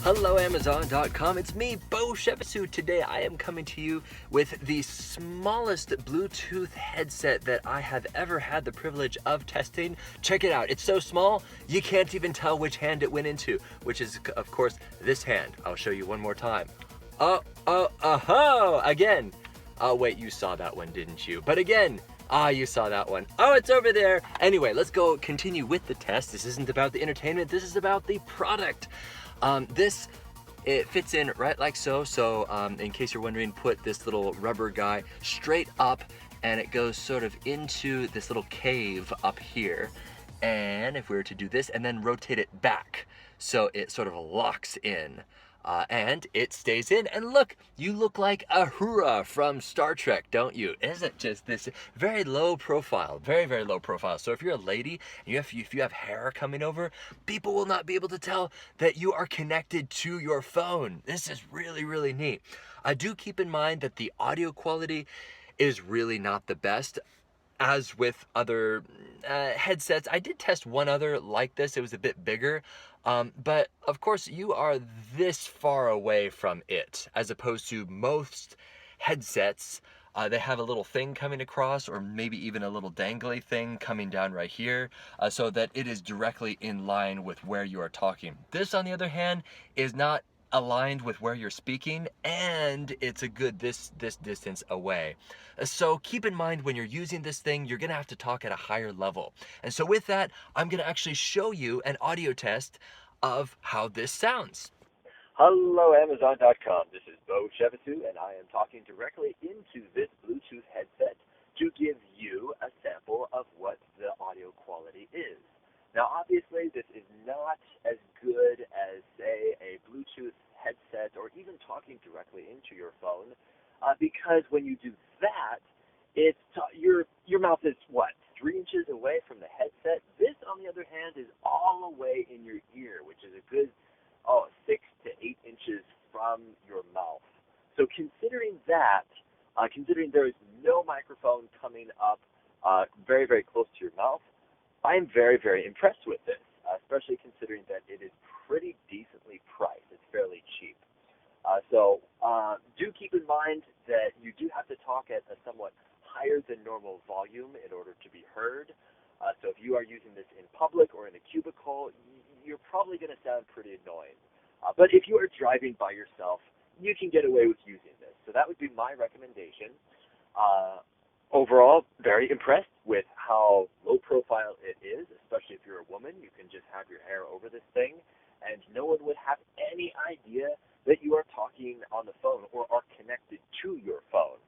Hello Amazon.com, it's me, Beau. Today I am coming to you with the smallest Bluetooth headset that I have ever had the privilege of testing. Check it out, it's so small, you can't even tell which hand it went into, which is, of course, this hand. I'll show you one more time. Again. Oh, wait, you saw that one, didn't you? But again, you saw that one. Oh, it's over there. Anyway, let's go continue with the test. This isn't about the entertainment, this is about the product. It fits in right like so. So in case you're wondering, put this little rubber guy straight up and it goes sort of into this little cave up here. And if we were to do this and then rotate it back, so it sort of locks in. And it stays in. And look, you look like Uhura from Star Trek, don't you? Isn't just this very low profile, very, very low profile. So if you're a lady and if you have hair coming over, people will not be able to tell that you are connected to your phone. This is really, really neat. Do keep in mind that the audio quality is really not the best. As with other headsets, I did test one other like this. It was a bit bigger, but of course you are this far away from it, as opposed to most headsets. They have a little thing coming across, or maybe even a little dangly thing coming down right here, so that it is directly in line with where you are talking. This, on the other hand, is not aligned with where you're speaking, and it's a good this distance away. So keep in mind, when you're using this thing, you're gonna have to talk at a higher level. And so with that, I'm gonna actually show you an audio test of how this sounds. Hello Amazon.com, this is Beau, and I am talking directly into this Bluetooth headset to give you a sample of what the audio quality is. Now obviously this is not as good as, say, a Bluetooth headset or even talking directly into your phone, because when you do that, your mouth is, what, 3 inches away from the headset? This, on the other hand, is all the way in your ear, which is a good 6 to 8 inches from your mouth. So considering that, considering there is no microphone coming up very, very close to your mouth, I'm very, very impressed with this, especially considering that it is pretty decently priced. It's fairly cheap. So do keep in mind that you do have to talk at a somewhat higher than normal volume in order to be heard. So if you are using this in public or in a cubicle, you're probably going to sound pretty annoying. But if you are driving by yourself, you can get away with using this. So that would be my recommendation. Overall, very impressed with how low profile it is, especially if you're a woman. You can just have your hair over this thing, and no one would have any idea that you are talking on the phone or are connected to your phone.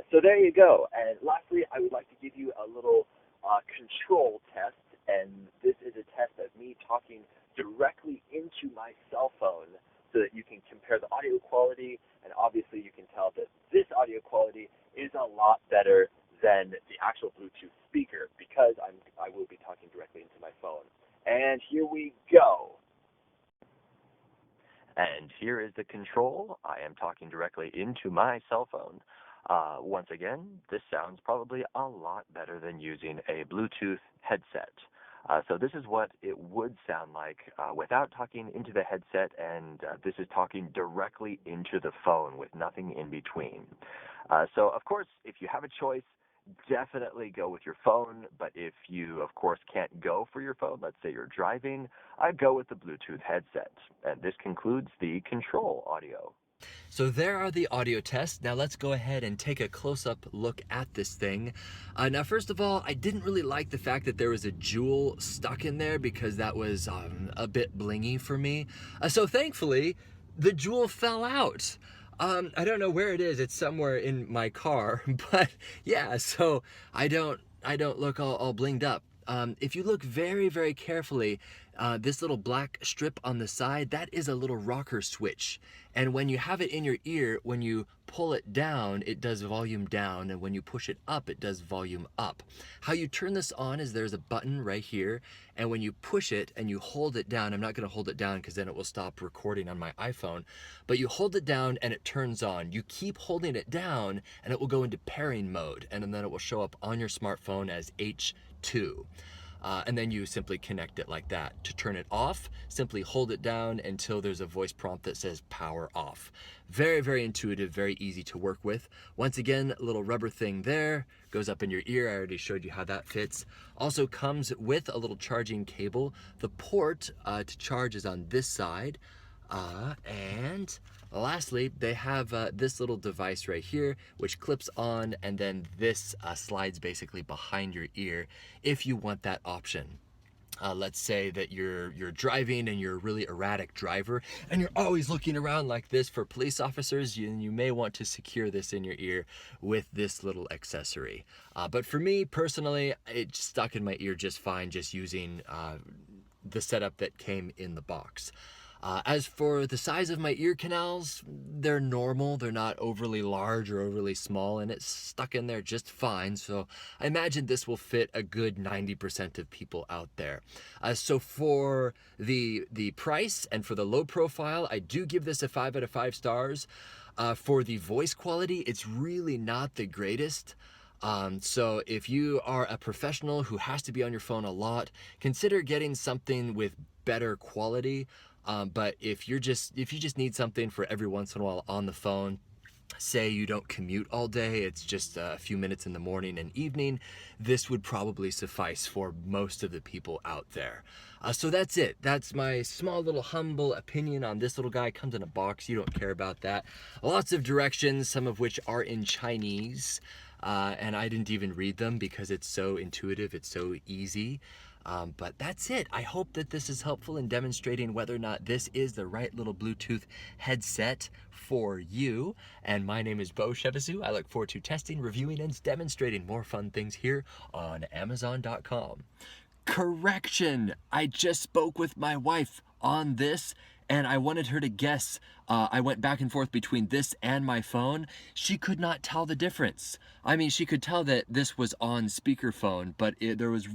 So there you go. And lastly, I would like to give you a little control test, and this is a test of me talking directly into my cell phone so that you can compare the audio quality, and obviously you can tell that this audio quality is a lot better than the actual Bluetooth speaker, because I will be talking directly into my phone. And here we go. And here is the control. I am talking directly into my cell phone. Once again, this sounds probably a lot better than using a Bluetooth headset. So this is what it would sound like without talking into the headset, and this is talking directly into the phone with nothing in between. So, of course, if you have a choice, definitely go with your phone. But if you, of course, can't go for your phone, let's say you're driving, I'd go with the Bluetooth headset. And this concludes the control audio. So there are the audio tests. Now let's go ahead and take a close-up look at this thing. Now, first of all, I didn't really like the fact that there was a jewel stuck in there, because that was a bit blingy for me. So thankfully, the jewel fell out. I don't know where it is. It's somewhere in my car, but yeah, so I don't look all blinged up. If you look very, very carefully, this little black strip on the side, that is a little rocker switch. And when you have it in your ear, when you pull it down, it does volume down, and when you push it up, it does volume up. How you turn this on is there's a button right here, and when you push it and you hold it down, I'm not going to hold it down because then it will stop recording on my iPhone, but you hold it down and it turns on. You keep holding it down and it will go into pairing mode, and then it will show up on your smartphone as H2. And then you simply connect it like that. To turn it off, simply hold it down until there's a voice prompt that says power off. Very, very intuitive, very easy to work with. Once again, a little rubber thing there, goes up in your ear. I already showed you how that fits. Also comes with a little charging cable. The port to charge is on this side. And lastly, they have this little device right here, which clips on, and then this slides basically behind your ear if you want that option. Let's say that you're driving and you're a really erratic driver and you're always looking around like this for police officers, you may want to secure this in your ear with this little accessory. But for me personally, it stuck in my ear just fine, just using the setup that came in the box. As for the size of my ear canals, they're normal. They're not overly large or overly small, and it's stuck in there just fine. So I imagine this will fit a good 90% of people out there. So for the price and for the low profile, I do give this a 5 out of 5 stars. For the voice quality, it's really not the greatest. So if you are a professional who has to be on your phone a lot, consider getting something with better quality. But if you just need something for every once in a while on the phone, say you don't commute all day, it's just a few minutes in the morning and evening, this would probably suffice for most of the people out there. So that's it. That's my small little humble opinion on this little guy. Comes in a box, you don't care about that. Lots of directions, some of which are in Chinese, and I didn't even read them because it's so intuitive, it's so easy. But that's it. I hope that this is helpful in demonstrating whether or not this is the right little Bluetooth headset for you. And my name is Beau. I look forward to testing, reviewing, and demonstrating more fun things here on Amazon.com. Correction! I just spoke with my wife on this, and I wanted her to guess. I went back and forth between this and my phone. She could not tell the difference. I mean, she could tell that this was on speakerphone, but there was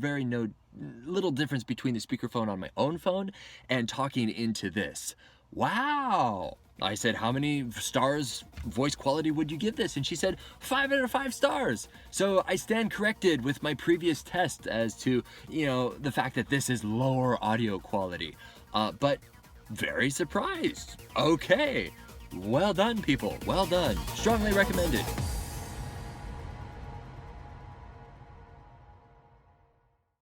little difference between the speakerphone on my own phone and talking into this. Wow! I said, how many stars voice quality would you give this? And she said 5 out of 5 stars. So I stand corrected with my previous test as to, the fact that this is lower audio quality. But very surprised. Okay. Well done, people. Well done. Strongly recommended.